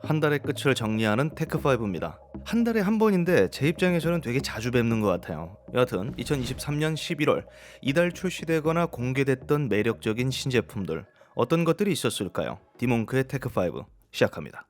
한 달의 끝을 정리하는 테크5입니다. 한 달에 한 번인데 제 입장에서는 되게 자주 뵙는 것 같아요. 여하튼 2023년 11월 이달 출시되거나 공개됐던 매력적인 신제품들 어떤 것들이 있었을까요? 디몽크의 테크5 시작합니다.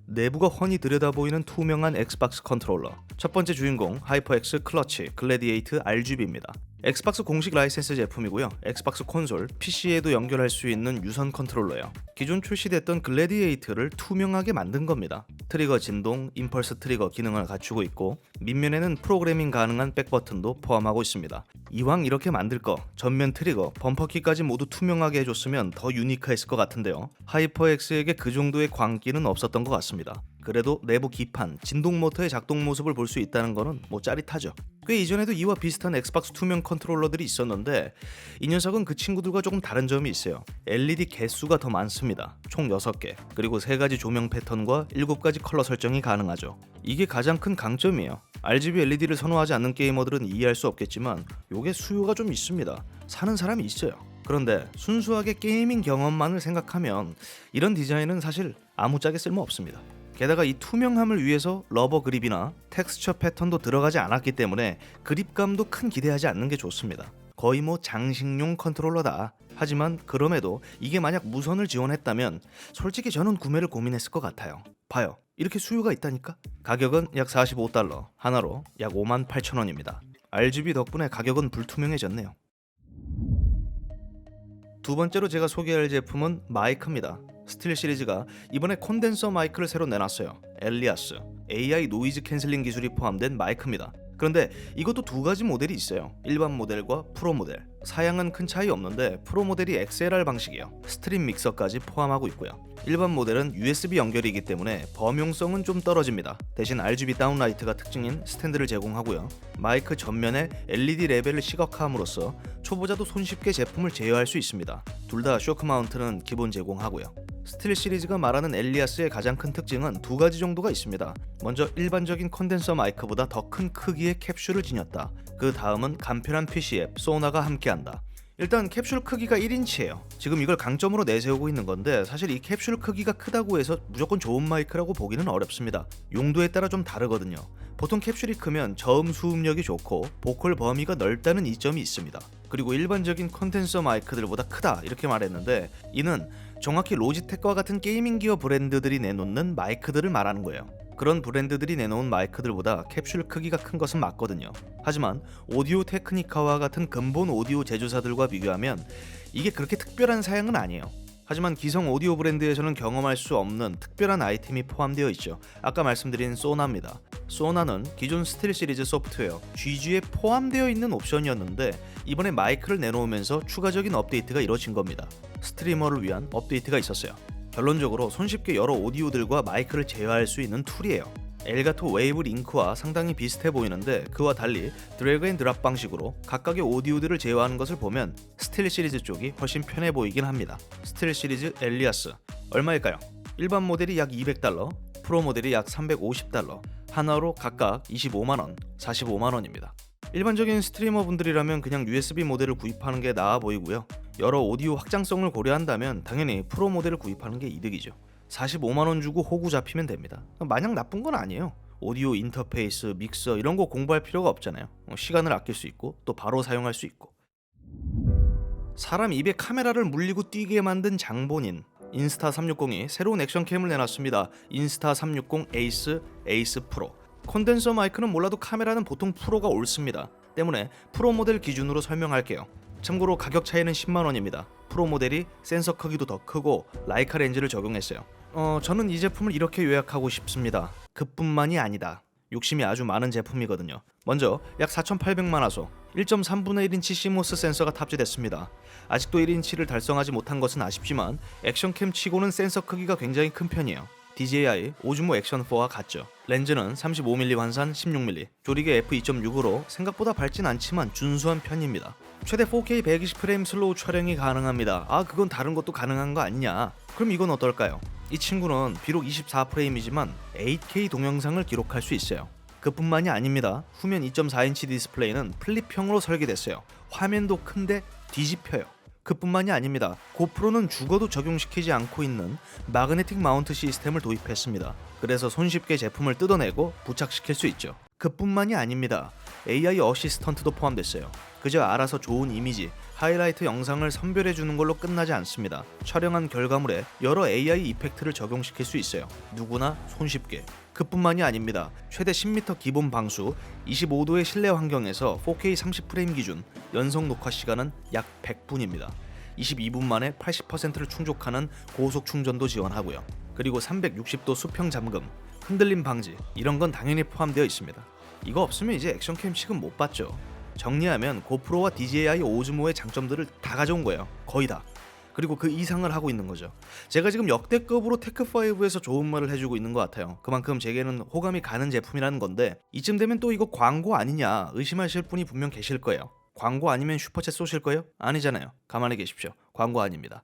내부가 훤히 들여다보이는 투명한 엑스박스 컨트롤러. 첫 번째 주인공 하이퍼엑스 클러치 글래디에이트 RGB입니다. 엑스박스 공식 라이센스 제품이고요. 엑스박스 콘솔, PC에도 연결할 수 있는 유선 컨트롤러예요. 기존 출시됐던 글래디에이트를 투명하게 만든 겁니다. 트리거 진동, 임펄스 트리거 기능을 갖추고 있고 밑면에는 프로그래밍 가능한 백버튼도 포함하고 있습니다. 이왕 이렇게 만들 거 전면 트리거, 범퍼키까지 모두 투명하게 해줬으면 더 유니크했을 것 같은데요. 하이퍼엑스에게 그 정도의 광기는 없었던 것 같습니다. 그래도 내부 기판, 진동 모터의 작동 모습을 볼 수 있다는 거는 짜릿하죠. 꽤 이전에도 이와 비슷한 엑스박스 투명 컨트롤러들이 있었는데 이 녀석은 그 친구들과 조금 다른 점이 있어요. LED 개수가 더 많습니다. 총 6개, 그리고 3가지 조명 패턴과 7가지 컬러 설정이 가능하죠. 이게 가장 큰 강점이에요. RGB LED를 선호하지 않는 게이머들은 이해할 수 없겠지만 요게 수요가 좀 있습니다. 사는 사람이 있어요. 그런데 순수하게 게이밍 경험만을 생각하면 이런 디자인은 사실 아무짝에 쓸모 없습니다. 게다가 이 투명함을 위해서 러버 그립이나 텍스처 패턴도 들어가지 않았기 때문에 그립감도 큰 기대하지 않는 게 좋습니다. 거의 장식용 컨트롤러다. 하지만 그럼에도 이게 만약 무선을 지원했다면 솔직히 저는 구매를 고민했을 것 같아요. 봐요. 이렇게 수요가 있다니까? 가격은 약 $45, 하나로 약 58,000원입니다. RGB 덕분에 가격은 불투명해졌네요. 두 번째로 제가 소개할 제품은 마이크입니다. 스틸 시리즈가 이번에 콘덴서 마이크를 새로 내놨어요. 엘리아스, AI 노이즈 캔슬링 기술이 포함된 마이크입니다. 그런데 이것도 2가지 모델이 있어요. 일반 모델과 프로 모델. 사양은 큰 차이 없는데 프로 모델이 XLR 방식이에요. 스트림 믹서까지 포함하고 있고요. 일반 모델은 USB 연결이기 때문에 범용성은 좀 떨어집니다. 대신 RGB 다운라이트가 특징인 스탠드를 제공하고요. 마이크 전면에 LED 레벨을 시각화함으로써 초보자도 손쉽게 제품을 제어할 수 있습니다. 둘 다 쇼크 마운트는 기본 제공하고요. 스틸 시리즈가 말하는 엘리아스의 가장 큰 특징은 2가지 정도가 있습니다. 먼저 일반적인 콘덴서 마이크보다 더 큰 크기의 캡슐을 지녔다. 그 다음은 간편한 PC 앱 소나가 함께한다. 일단 캡슐 크기가 1인치예요. 지금 이걸 강점으로 내세우고 있는 건데 사실 이 캡슐 크기가 크다고 해서 무조건 좋은 마이크라고 보기는 어렵습니다. 용도에 따라 좀 다르거든요. 보통 캡슐이 크면 저음 수음력이 좋고 보컬 범위가 넓다는 이점이 있습니다. 그리고 일반적인 콘덴서 마이크들보다 크다 이렇게 말했는데 이는 정확히 로지텍과 같은 게이밍 기어 브랜드들이 내놓는 마이크들을 말하는 거예요. 그런 브랜드들이 내놓은 마이크들보다 캡슐 크기가 큰 것은 맞거든요. 하지만 오디오 테크니카와 같은 근본 오디오 제조사들과 비교하면 이게 그렇게 특별한 사양은 아니에요. 하지만 기성 오디오 브랜드에서는 경험할 수 없는 특별한 아이템이 포함되어 있죠. 아까 말씀드린 소나입니다. 소나는 기존 스틸 시리즈 소프트웨어 GG에 포함되어 있는 옵션이었는데 이번에 마이크를 내놓으면서 추가적인 업데이트가 이뤄진 겁니다. 스트리머를 위한 업데이트가 있었어요. 결론적으로 손쉽게 여러 오디오들과 마이크를 제어할 수 있는 툴이에요. 엘가토 웨이브 링크와 상당히 비슷해 보이는데 그와 달리 드래그 앤 드랍 방식으로 각각의 오디오들을 제어하는 것을 보면 스틸 시리즈 쪽이 훨씬 편해 보이긴 합니다. 스틸 시리즈 엘리아스 얼마일까요? 일반 모델이 약 $200, 프로 모델이 약 $350, 하나로 각각 25만원, 45만원입니다. 일반적인 스트리머 분들이라면 그냥 USB 모델을 구입하는 게 나아 보이고요. 여러 오디오 확장성을 고려한다면 당연히 프로 모델을 구입하는 게 이득이죠. 45만원 주고 호구 잡히면 됩니다. 마냥 나쁜 건 아니에요. 오디오 인터페이스, 믹서 이런 거 공부할 필요가 없잖아요. 시간을 아낄 수 있고 또 바로 사용할 수 있고. 사람 입에 카메라를 물리고 뛰게 만든 장본인 인스타 360이 새로운 액션캠을 내놨습니다. 인스타 360 에이스 프로. 콘덴서 마이크는 몰라도 카메라는 보통 프로가 옳습니다. 때문에 프로 모델 기준으로 설명할게요. 참고로 가격 차이는 10만원입니다. 프로 모델이 센서 크기도 더 크고 라이카 렌즈를 적용했어요. 저는 이 제품을 이렇게 요약하고 싶습니다. 그뿐만이 아니다. 욕심이 아주 많은 제품이거든요. 먼저 약 4,800만 화소 1.3분의 1인치 시모스 센서가 탑재됐습니다. 아직도 1인치를 달성하지 못한 것은 아쉽지만 액션캠 치고는 센서 크기가 굉장히 큰 편이에요. DJI 오즈모 액션4와 같죠. 렌즈는 35mm 환산 16mm, 조리개 f2.6으로 생각보다 밝진 않지만 준수한 편입니다. 최대 4K 120프레임 슬로우 촬영이 가능합니다. 그건 다른 것도 가능한 거 아니냐? 그럼 이건 어떨까요? 이 친구는 비록 24프레임이지만 8K 동영상을 기록할 수 있어요. 그뿐만이 아닙니다. 후면 2.4인치 디스플레이는 플립형으로 설계됐어요. 화면도 큰데 뒤집혀요. 그뿐만이 아닙니다. 고프로는 죽어도 적용시키지 않고 있는 마그네틱 마운트 시스템을 도입했습니다. 그래서 손쉽게 제품을 뜯어내고 부착시킬 수 있죠. 그뿐만이 아닙니다. AI 어시스턴트도 포함됐어요. 그저 알아서 좋은 이미지, 하이라이트 영상을 선별해 주는 걸로 끝나지 않습니다. 촬영한 결과물에 여러 AI 이펙트를 적용시킬 수 있어요. 누구나 손쉽게. 그뿐만이 아닙니다. 최대 10m 기본 방수, 25도의 실내 환경에서 4K 30프레임 기준, 연속 녹화 시간은 약 100분입니다. 22분 만에 80%를 충족하는 고속 충전도 지원하고요. 그리고 360도 수평 잠금, 흔들림 방지 이런 건 당연히 포함되어 있습니다. 이거 없으면 이제 액션캠 취급 못 받죠. 정리하면 고프로와 DJI 오즈모의 장점들을 다 가져온 거예요. 거의 다. 그리고 그 이상을 하고 있는 거죠. 제가 지금 역대급으로 테크5에서 좋은 말을 해주고 있는 것 같아요. 그만큼 제게는 호감이 가는 제품이라는 건데 이쯤 되면 또 이거 광고 아니냐 의심하실 분이 분명 계실 거예요. 광고 아니면 슈퍼챗 쏘실 거예요? 아니잖아요. 가만히 계십시오. 광고 아닙니다.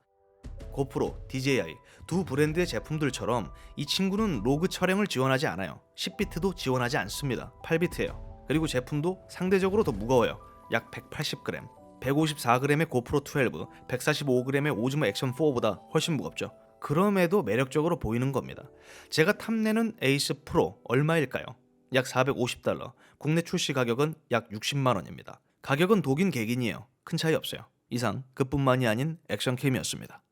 고프로, DJI 두 브랜드의 제품들처럼 이 친구는 로그 촬영을 지원하지 않아요. 10비트도 지원하지 않습니다. 8비트예요. 그리고 제품도 상대적으로 더 무거워요. 약 180g, 154g의 고프로 12, 145g의 오즈모 액션 4보다 훨씬 무겁죠. 그럼에도 매력적으로 보이는 겁니다. 제가 탐내는 에이스 프로 얼마일까요? 약 450달러, 국내 출시 가격은 약 60만 원입니다. 가격은 독인 객인이에요. 큰 차이 없어요. 이상 그뿐만이 아닌 액션캠이었습니다.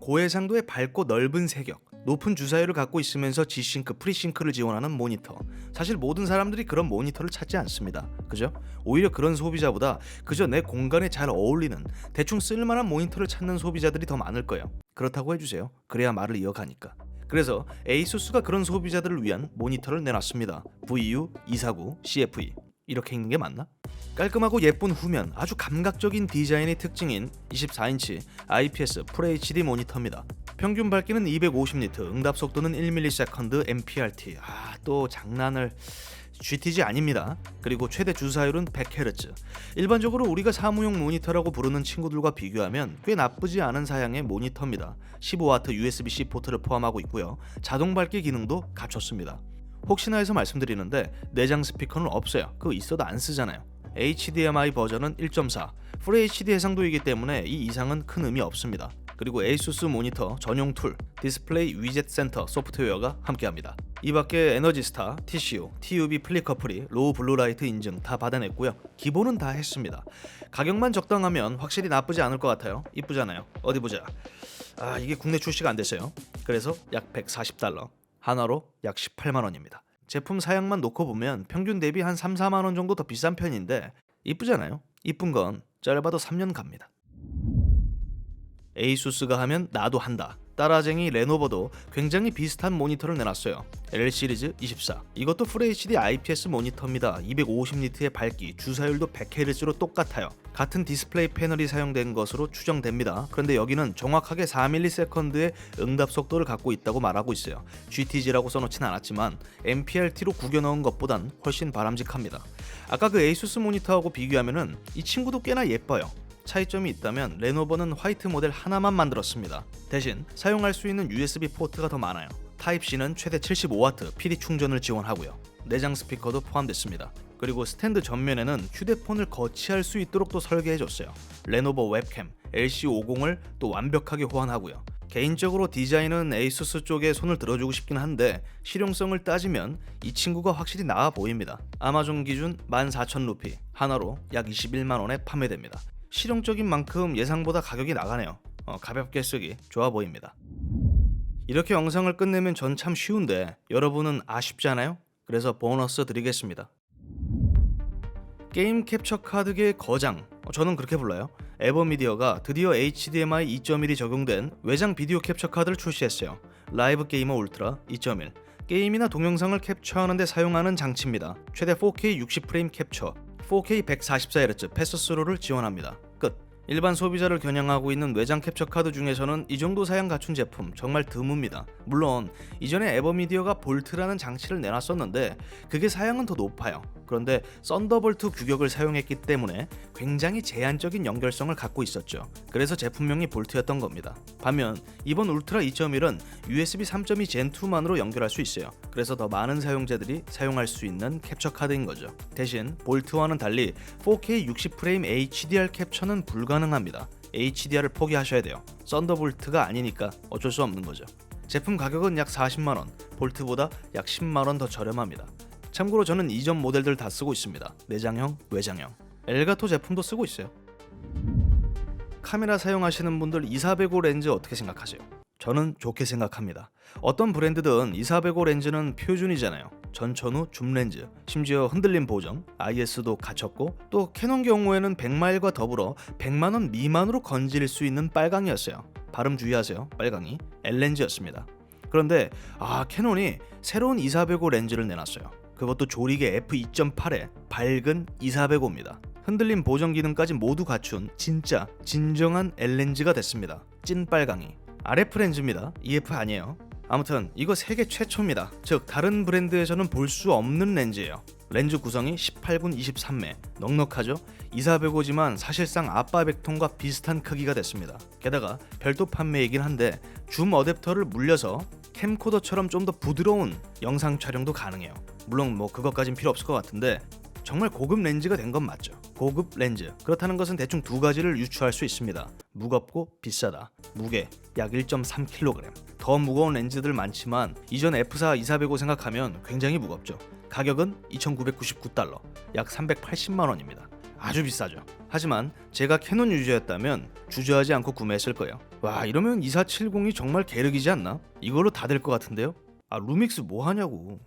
고해상도의 밝고 넓은 세격, 높은 주사율을 갖고 있으면서 G싱크, 프리싱크를 지원하는 모니터. 사실 모든 사람들이 그런 모니터를 찾지 않습니다. 그죠? 오히려 그런 소비자보다 그저 내 공간에 잘 어울리는 대충 쓸만한 모니터를 찾는 소비자들이 더 많을 거예요. 그렇다고 해주세요. 그래야 말을 이어가니까. 그래서 에이수스가 그런 소비자들을 위한 모니터를 내놨습니다. VU249CFE. 이렇게 읽는 게 맞나? 깔끔하고 예쁜 후면, 아주 감각적인 디자인의 특징인 24인치 IPS FHD 모니터입니다. 평균 밝기는 250니트, 응답 속도는 1ms MPRT. 또 장난을... GTG 아닙니다. 그리고 최대 주사율은 100Hz. 일반적으로 우리가 사무용 모니터라고 부르는 친구들과 비교하면 꽤 나쁘지 않은 사양의 모니터입니다. 15W USB-C 포트를 포함하고 있고요. 자동 밝기 기능도 갖췄습니다. 혹시나 해서 말씀드리는데 내장 스피커는 없어요. 그거 있어도 안 쓰잖아요. HDMI 버전은 1.4, FHD 해상도이기 때문에 이 이상은 큰 의미 없습니다. 그리고 에이수스 모니터 전용 툴, 디스플레이 위젯 센터 소프트웨어가 함께합니다. 이 밖에 에너지스타, TCU, TUV 플리커플이 로우 블루라이트 인증 다 받아냈고요. 기본은 다 했습니다. 가격만 적당하면 확실히 나쁘지 않을 것 같아요. 이쁘잖아요. 어디 보자. 이게 국내 출시가 안 됐어요. 그래서 약 140달러, 하나로 약 18만 원입니다. 제품 사양만 놓고 보면 평균 대비 한 3, 4만 원 정도 더 비싼 편인데 이쁘잖아요. 이쁜 건 짧아도 3년 갑니다. 에이수스가 하면 나도 한다. 따라쟁이 레노버도 굉장히 비슷한 모니터를 내놨어요. L시리즈 24. 이것도 FHD IPS 모니터입니다. 250니트의 밝기, 주사율도 100Hz로 똑같아요. 같은 디스플레이 패널이 사용된 것으로 추정됩니다. 그런데 여기는 정확하게 4ms의 응답 속도를 갖고 있다고 말하고 있어요. GTG라고 써놓진 않았지만 MPRT로 구겨 넣은 것보단 훨씬 바람직합니다. 아까 그 에이수스 모니터하고 비교하면은 이 친구도 꽤나 예뻐요. 차이점이 있다면 레노버는 화이트 모델 하나만 만들었습니다. 대신 사용할 수 있는 USB 포트가 더 많아요. 타입C는 최대 75W PD 충전을 지원하고요. 내장 스피커도 포함됐습니다. 그리고 스탠드 전면에는 휴대폰을 거치할 수 있도록 또 설계해줬어요. 레노버 웹캠 LC50을 또 완벽하게 호환하고요. 개인적으로 디자인은 에이수스 쪽에 손을 들어주고 싶긴 한데 실용성을 따지면 이 친구가 확실히 나아 보입니다. 아마존 기준 14,000루피, 하나로 약 21만원에 판매됩니다. 실용적인 만큼 예상보다 가격이 나가네요. 가볍게 쓰기 좋아 보입니다. 이렇게 영상을 끝내면 전 참 쉬운데 여러분은 아쉽지 않아요? 그래서 보너스 드리겠습니다. 게임 캡처 카드계의 거장, 저는 그렇게 불러요. 에버미디어가 드디어 HDMI 2.1이 적용된 외장 비디오 캡처 카드를 출시했어요. 라이브 게이머 울트라 2.1. 게임이나 동영상을 캡처하는 데 사용하는 장치입니다. 최대 4K 60프레임 캡처, 4K 144Hz 패스스루를 지원합니다. 끝. 일반 소비자를 겨냥하고 있는 외장 캡처 카드 중에서는 이 정도 사양 갖춘 제품 정말 드뭅니다. 물론 이전에 에버미디어가 볼트라는 장치를 내놨었는데 그게 사양은 더 높아요. 그런데 썬더볼트 규격을 사용했기 때문에 굉장히 제한적인 연결성을 갖고 있었죠. 그래서 제품명이 볼트였던 겁니다. 반면 이번 울트라 2.1은 USB 3.2 젠2만으로 연결할 수 있어요. 그래서 더 많은 사용자들이 사용할 수 있는 캡처 카드인 거죠. 대신 볼트와는 달리 4K 60프레임 HDR 캡처는 불가능합니다. HDR을 포기하셔야 돼요. 썬더볼트가 아니니까 어쩔 수 없는 거죠. 제품 가격은 약 40만원, 볼트보다 약 10만원 더 저렴합니다. 참고로 저는 이전 모델들 다 쓰고 있습니다. 내장형, 외장형. 엘가토 제품도 쓰고 있어요. 카메라 사용하시는 분들 2405 렌즈 어떻게 생각하세요? 저는 좋게 생각합니다. 어떤 브랜드든 2405 렌즈는 표준이잖아요. 전천후 줌 렌즈, 심지어 흔들림 보정, IS도 갖췄고 또 캐논 경우에는 100마일과 더불어 100만원 미만으로 건질 수 있는 빨강이었어요. 발음 주의하세요. 빨강이 L렌즈였습니다. 그런데 캐논이 새로운 2405 렌즈를 내놨어요. 그것도 조리개 f2.8에 밝은 2405입니다. 흔들림 보정 기능까지 모두 갖춘 진짜 진정한 L렌즈가 됐습니다. 찐 빨강이. RF 렌즈입니다. EF 아니에요. 아무튼 이거 세계 최초입니다. 즉 다른 브랜드에서는 볼 수 없는 렌즈예요. 렌즈 구성이 18군 23매, 넉넉하죠? 2405지만 사실상 아빠 백통과 비슷한 크기가 됐습니다. 게다가 별도 판매이긴 한데 줌 어댑터를 물려서 캠코더처럼 좀 더 부드러운 영상 촬영도 가능해요. 물론 그것까진 필요 없을 것 같은데 정말 고급 렌즈가 된 건 맞죠. 고급 렌즈. 그렇다는 것은 대충 두 가지를 유추할 수 있습니다. 무겁고 비싸다. 무게 약 1.3kg. 더 무거운 렌즈들 많지만 이전 F4 2405 생각하면 굉장히 무겁죠. 가격은 2,999달러, 약 380만원입니다. 아주 비싸죠. 하지만 제가 캐논 유저였다면 주저하지 않고 구매했을 거예요. 와, 이러면 2470이 정말 계륵이지 않나? 이걸로 다 될 것 같은데요? 루믹스 뭐 하냐고.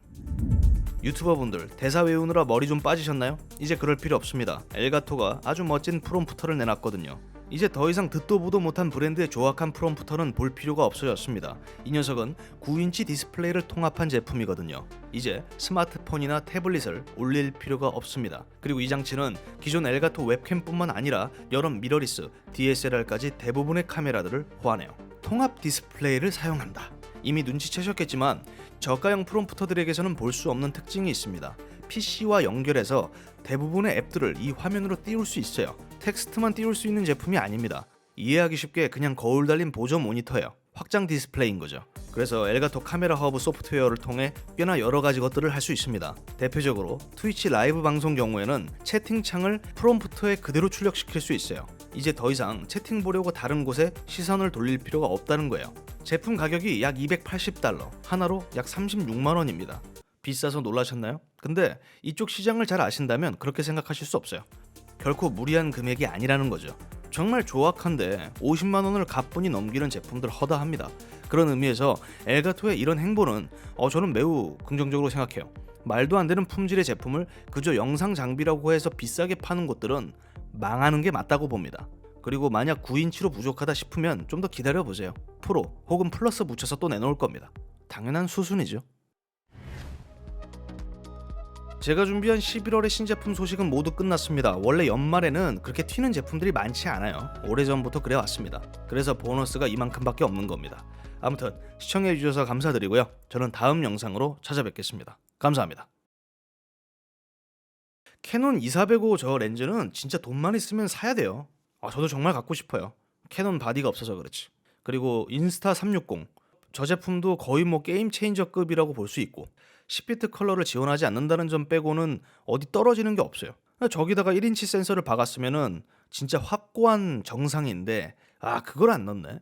유튜버분들 대사 외우느라 머리 좀 빠지셨나요? 이제 그럴 필요 없습니다. 엘가토가 아주 멋진 프롬프터를 내놨거든요. 이제 더 이상 듣도 보도 못한 브랜드의 조악한 프롬프터는 볼 필요가 없어졌습니다. 이 녀석은 9인치 디스플레이를 통합한 제품이거든요. 이제 스마트폰이나 태블릿을 올릴 필요가 없습니다. 그리고 이 장치는 기존 엘가토 웹캠뿐만 아니라 여러 미러리스, DSLR까지 대부분의 카메라들을 호환해요. 통합 디스플레이를 사용한다. 이미 눈치채셨겠지만 저가형 프롬프터들에게서는 볼 수 없는 특징이 있습니다. PC와 연결해서 대부분의 앱들을 이 화면으로 띄울 수 있어요. 텍스트만 띄울 수 있는 제품이 아닙니다. 이해하기 쉽게 그냥 거울 달린 보조 모니터예요. 확장 디스플레이인 거죠. 그래서 엘가토 카메라 허브 소프트웨어를 통해 꽤나 여러 가지 것들을 할 수 있습니다. 대표적으로 트위치 라이브 방송 경우에는 채팅창을 프롬프터에 그대로 출력시킬 수 있어요. 이제 더 이상 채팅 보려고 다른 곳에 시선을 돌릴 필요가 없다는 거예요. 제품 가격이 약 280달러, 하나로 약 36만원입니다. 비싸서 놀라셨나요? 근데 이쪽 시장을 잘 아신다면 그렇게 생각하실 수 없어요. 결코 무리한 금액이 아니라는 거죠. 정말 조악한데 50만원을 가뿐히 넘기는 제품들 허다합니다. 그런 의미에서 엘가토의 이런 행보는 저는 매우 긍정적으로 생각해요. 말도 안 되는 품질의 제품을 그저 영상 장비라고 해서 비싸게 파는 곳들은 망하는 게 맞다고 봅니다. 그리고 만약 9인치로 부족하다 싶으면 좀 더 기다려보세요. 프로 혹은 플러스 붙여서 또 내놓을 겁니다. 당연한 수순이죠. 제가 준비한 11월의 신제품 소식은 모두 끝났습니다. 원래 연말에는 그렇게 튀는 제품들이 많지 않아요. 오래전부터 그래왔습니다. 그래서 보너스가 이만큼밖에 없는 겁니다. 아무튼 시청해주셔서 감사드리고요. 저는 다음 영상으로 찾아뵙겠습니다. 감사합니다. 캐논 2405 저 렌즈는 진짜 돈만 있으면 사야 돼요. 저도 정말 갖고 싶어요. 캐논 바디가 없어서 그렇지. 그리고 인스타 360 저 제품도 거의 게임 체인저급이라고 볼 수 있고 10비트 컬러를 지원하지 않는다는 점 빼고는 어디 떨어지는 게 없어요. 저기다가 1인치 센서를 박았으면은 진짜 확고한 정상인데 그걸 안 넣네.